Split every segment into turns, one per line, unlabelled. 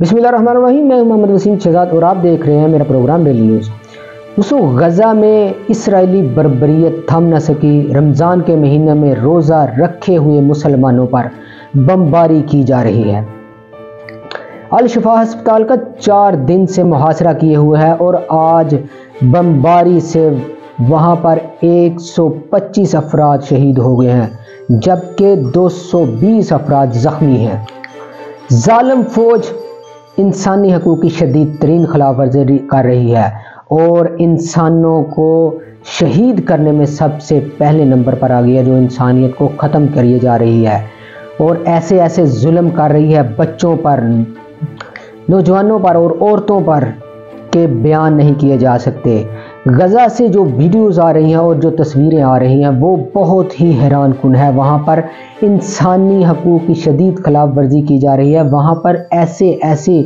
بسم اللہ الرحمن الرحیم، میں محمد وسیم شہزاد اور آپ دیکھ رہے ہیں میرا پروگرام ڈیلی نیوز۔ دوستو، غزہ میں اسرائیلی بربریت تھم نہ سکی۔ رمضان کے مہینے میں روزہ رکھے ہوئے مسلمانوں پر بمباری کی جا رہی ہے۔ الشفا ہسپتال کا 4 دن سے محاصرہ کیے ہوئے ہے اور آج بمباری سے وہاں پر 125 افراد شہید ہو گئے ہیں جبکہ 220 افراد زخمی ہیں۔ ظالم فوج انسانی حقوق کی شدید ترین خلاف ورزی کر رہی ہے اور انسانوں کو شہید کرنے میں سب سے پہلے نمبر پر آ گئی ہے، جو انسانیت کو ختم کریے جا رہی ہے اور ایسے ظلم کر رہی ہے بچوں پر، نوجوانوں پر اور عورتوں پر کہ بیان نہیں کیے جا سکتے۔ غزہ سے جو ویڈیوز آ رہی ہیں اور جو تصویریں آ رہی ہیں وہ بہت ہی حیران کن ہے۔ وہاں پر انسانی حقوق کی شدید خلاف ورزی کی جا رہی ہے۔ وہاں پر ایسے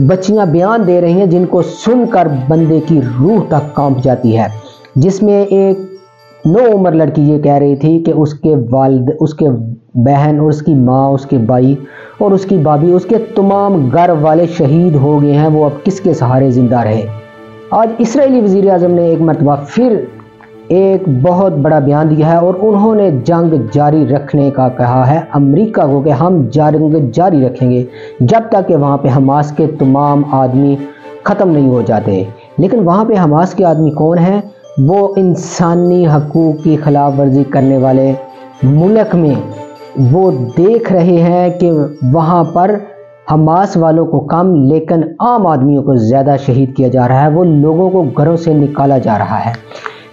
بچیاں بیان دے رہی ہیں جن کو سن کر بندے کی روح تک کانپ جاتی ہے، جس میں ایک 9 عمر لڑکی یہ کہہ رہی تھی کہ اس کے والد، اس کے بہن اور اس کی ماں، اس کے بھائی اور اس کی بھابھی، اس کے تمام گھر والے شہید ہو گئے ہیں، وہ اب کس کے سہارے زندہ رہے۔ آج اسرائیلی وزیر اعظم نے ایک مرتبہ پھر ایک بہت بڑا بیان دیا ہے اور انہوں نے جنگ جاری رکھنے کا کہا ہے امریکہ کو کہ ہم جنگ جاری رکھیں گے جب تک کہ وہاں پہ حماس کے تمام آدمی ختم نہیں ہو جاتے۔ لیکن وہاں پہ حماس کے آدمی کون ہیں؟ وہ انسانی حقوق کی خلاف ورزی کرنے والے ملک میں وہ دیکھ رہے ہیں کہ وہاں پر حماس والوں کو کم لیکن عام آدمیوں کو زیادہ شہید کیا جا رہا ہے۔ وہ لوگوں کو گھروں سے نکالا جا رہا ہے۔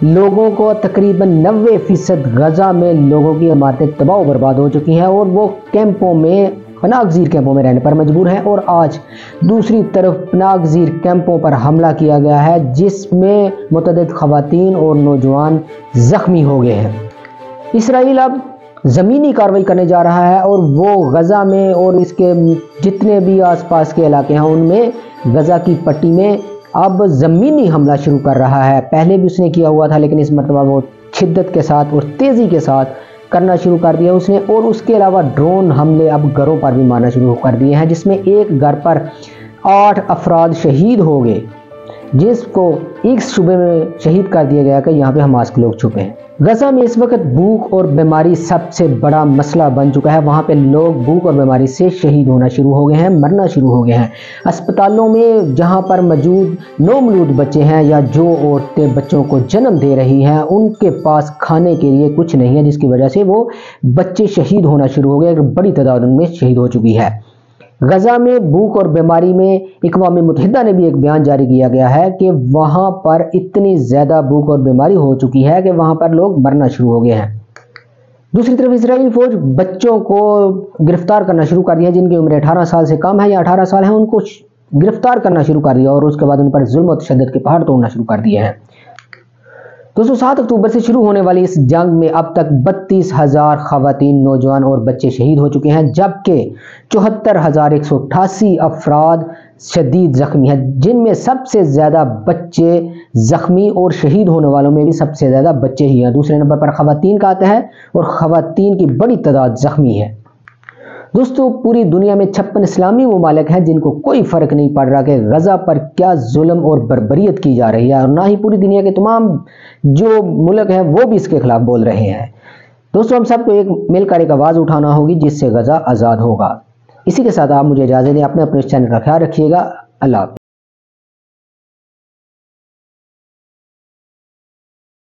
لوگوں کو تقریباً 90% غزہ میں لوگوں کی عمارتیں تباہ و برباد ہو چکی ہیں اور وہ کیمپوں میں، پناہ گزیر کیمپوں میں رہنے پر مجبور ہیں۔ اور آج دوسری طرف پناہ گزیر کیمپوں پر حملہ کیا گیا ہے جس میں متعدد خواتین اور نوجوان زخمی ہو گئے ہیں۔ اسرائیل اب زمینی کارروائی کرنے جا رہا ہے اور وہ غزہ میں اور اس کے جتنے بھی آس پاس کے علاقے ہیں ان میں غزہ کی پٹی میں اب زمینی حملہ شروع کر رہا ہے۔ پہلے بھی اس نے کیا ہوا تھا لیکن اس مرتبہ وہ شدت کے ساتھ اور تیزی کے ساتھ کرنا شروع کر دیا اس نے، اور اس کے علاوہ ڈرون حملے اب گھروں پر بھی مارنا شروع کر دیے ہیں، جس میں ایک گھر پر 8 افراد شہید ہو گئے، جس کو ایک صوبے میں شہید کر دیا گیا کہ یہاں پہ حماس کے لوگ چھپے ہیں۔ غزہ میں اس وقت بھوک اور بیماری سب سے بڑا مسئلہ بن چکا ہے۔ وہاں پہ لوگ بھوک اور بیماری سے شہید ہونا شروع ہو گئے ہیں، مرنا شروع ہو گئے ہیں۔ اسپتالوں میں جہاں پر موجود نومولود بچے ہیں یا جو عورتیں بچوں کو جنم دے رہی ہیں ان کے پاس کھانے کے لیے کچھ نہیں ہے، جس کی وجہ سے وہ بچے شہید ہونا شروع ہو گئے، بڑی تعداد ان میں شہید ہو چکی ہے۔ غزہ میں بھوک اور بیماری میں اقوام متحدہ نے بھی ایک بیان جاری کیا گیا ہے کہ وہاں پر اتنی زیادہ بھوک اور بیماری ہو چکی ہے کہ وہاں پر لوگ مرنا شروع ہو گئے ہیں۔ دوسری طرف اسرائیلی فوج بچوں کو گرفتار کرنا شروع کر دیا ہے، جن کی عمر 18 سال سے کم ہے یا 18 سال ہیں، ان کو گرفتار کرنا شروع کر دیا اور اس کے بعد ان پر ظلم و تشدد کے پہاڑ توڑنا شروع کر دیے ہیں۔ 7 اکتوبر سے شروع ہونے والی اس جنگ میں اب تک 32,000 خواتین، نوجوان اور بچے شہید ہو چکے ہیں جبکہ 74,188 افراد شدید زخمی ہیں، جن میں سب سے زیادہ بچے زخمی اور شہید ہونے والوں میں بھی سب سے زیادہ بچے ہی ہیں۔ دوسرے نمبر پر خواتین کا آتا ہے اور خواتین کی بڑی تعداد زخمی ہے۔ دوستو، پوری دنیا میں 56 اسلامی ممالک ہیں جن کو کوئی فرق نہیں پڑ رہا کہ غزہ پر کیا ظلم اور بربریت کی جا رہی ہے، اور نہ ہی پوری دنیا کے تمام جو ملک ہیں وہ بھی اس کے خلاف بول رہے ہیں۔ دوستو، ہم سب کو مل کر ایک آواز اٹھانا ہوگی جس سے غزہ آزاد ہوگا۔ اسی کے ساتھ آپ مجھے اجازت دیں، اپنے اس چینل کا خیال رکھیے گا۔ اللہ حافظ۔